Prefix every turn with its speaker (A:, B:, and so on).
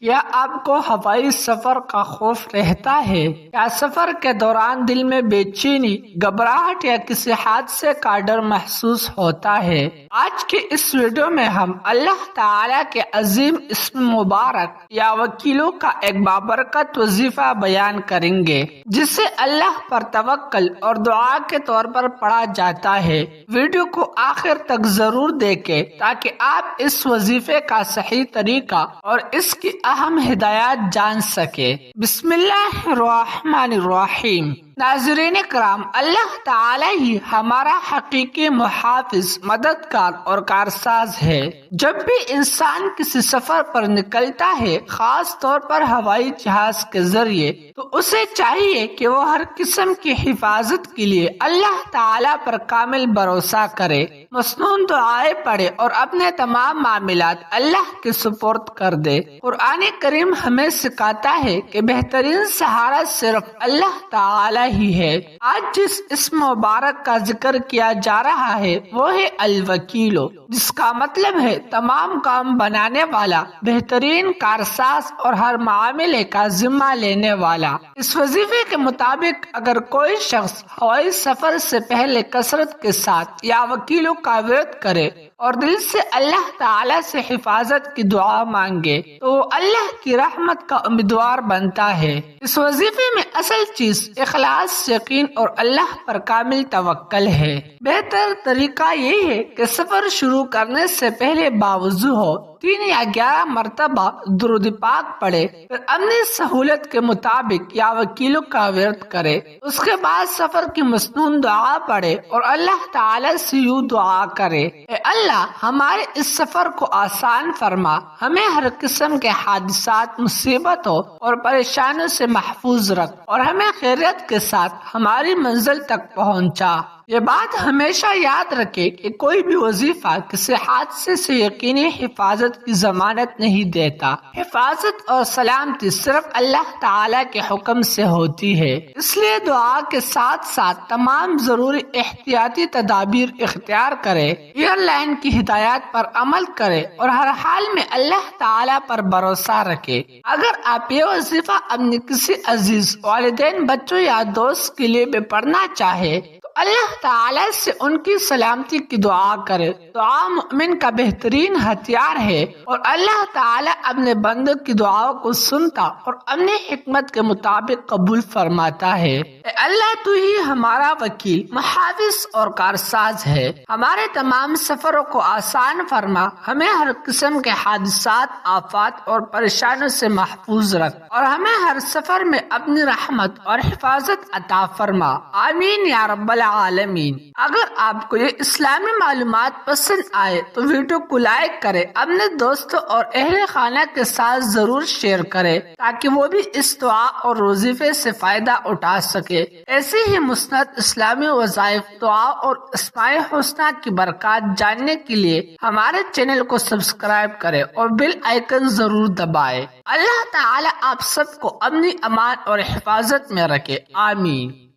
A: کیا آپ کو ہوائی سفر کا خوف رہتا ہے؟ کیا سفر کے دوران دل میں بے چینی، گھبراہٹ یا کسی حادثے کا ڈر محسوس ہوتا ہے؟ آج کے اس ویڈیو میں ہم اللہ تعالیٰ کے عظیم اسم مبارک یا وکیلوں کا ایک بابرکت وظیفہ بیان کریں گے جسے اللہ پر توکل اور دعا کے طور پر پڑھا جاتا ہے۔ ویڈیو کو آخر تک ضرور دیکھیں تاکہ آپ اس وظیفے کا صحیح طریقہ اور اس کی اہم ہدایات جان سکے۔ بسم اللہ الرحمن الرحیم۔ ناظرین کرام، اللہ تعالی ہی ہمارا حقیقی محافظ، مددگار اور کارساز ہے۔ جب بھی انسان کسی سفر پر نکلتا ہے، خاص طور پر ہوائی جہاز کے ذریعے، تو اسے چاہیے کہ وہ ہر قسم کی حفاظت کے لیے اللہ تعالی پر کامل بھروسہ کرے، مسنون دعائیں پڑھے اور اپنے تمام معاملات اللہ کے سپرد کر دے۔ قرآن کریم ہمیں سکھاتا ہے کہ بہترین سہارا صرف اللہ تعالی ہی ہے۔ آج جس اسم مبارک کا ذکر کیا جا رہا ہے وہ ہے الوکیل، جس کا مطلب ہے تمام کام بنانے والا، بہترین کارساز اور ہر معاملے کا ذمہ لینے والا۔ اس وظیفے کے مطابق اگر کوئی شخص ہوائی سفر سے پہلے کثرت کے ساتھ یا وکیلوں کا ورد کرے اور دل سے اللہ تعالی سے حفاظت کی دعا مانگے تو وہ اللہ کی رحمت کا امیدوار بنتا ہے۔ اس وظیفے میں اصل چیز اخلاص، یقین اور اللہ پر کامل توکل ہے۔ بہتر طریقہ یہ ہے کہ سفر شروع کرنے سے پہلے باوضو ہو، 3 یا 11 مرتبہ درود پاک پڑھے، پھر اپنی سہولت کے مطابق یا وکیلوں کا ورد کرے۔ اس کے بعد سفر کی مسنون دعا پڑھے اور اللہ تعالی سے یوں دعا کرے: اے اللہ، ہمارے اس سفر کو آسان فرما، ہمیں ہر قسم کے حادثات، مصیبتوں اور پریشانیوں سے محفوظ رکھ اور ہمیں خیریت کے ساتھ ہماری منزل تک پہنچا۔ یہ بات ہمیشہ یاد رکھے کہ کوئی بھی وظیفہ کسی حادثے سے یقینی حفاظت کی ضمانت نہیں دیتا۔ حفاظت اور سلامتی صرف اللہ تعالی کے حکم سے ہوتی ہے، اس لیے دعا کے ساتھ ساتھ تمام ضروری احتیاطی تدابیر اختیار کرے، ایئر لائن کی ہدایات پر عمل کرے اور ہر حال میں اللہ تعالی پر بھروسہ رکھے۔ اگر آپ یہ وظیفہ اپنے کسی عزیز، والدین، بچوں یا دوست کے لیے بھی پڑھنا چاہے تو اللہ تعالی سے ان کی سلامتی کی دعا کرے۔ دعا مومن کا بہترین ہتھیار ہے اور اللہ تعالی اپنے بندوں کی دعاؤں کو سنتا اور اپنی حکمت کے مطابق قبول فرماتا ہے۔ اے اللہ، تو ہی ہمارا وکیل، محافظ اور کارساز ہے۔ ہمارے تمام سفروں کو آسان فرما، ہمیں ہر قسم کے حادثات، آفات اور پریشانیوں سے محفوظ رکھ اور ہمیں ہر سفر میں اپنی رحمت اور حفاظت عطا فرما۔ آمین یا رب العالمین۔ اگر آپ کو یہ اسلامی معلومات پسند آئے تو ویڈیو کو لائک کریں، اپنے دوستوں اور اہل خانہ کے ساتھ ضرور شیئر کریں تاکہ وہ بھی اس دعا اور وظیفے سے فائدہ اٹھا سکے۔ ایسے ہی مسند اسلامی وظائف، دعا اور اسماء الحسنی کی برکات جاننے کے لیے ہمارے چینل کو سبسکرائب کریں اور بیل آئیکن ضرور دبائیں۔ اللہ تعالی آپ سب کو اپنی امان اور حفاظت میں رکھے۔ آمین۔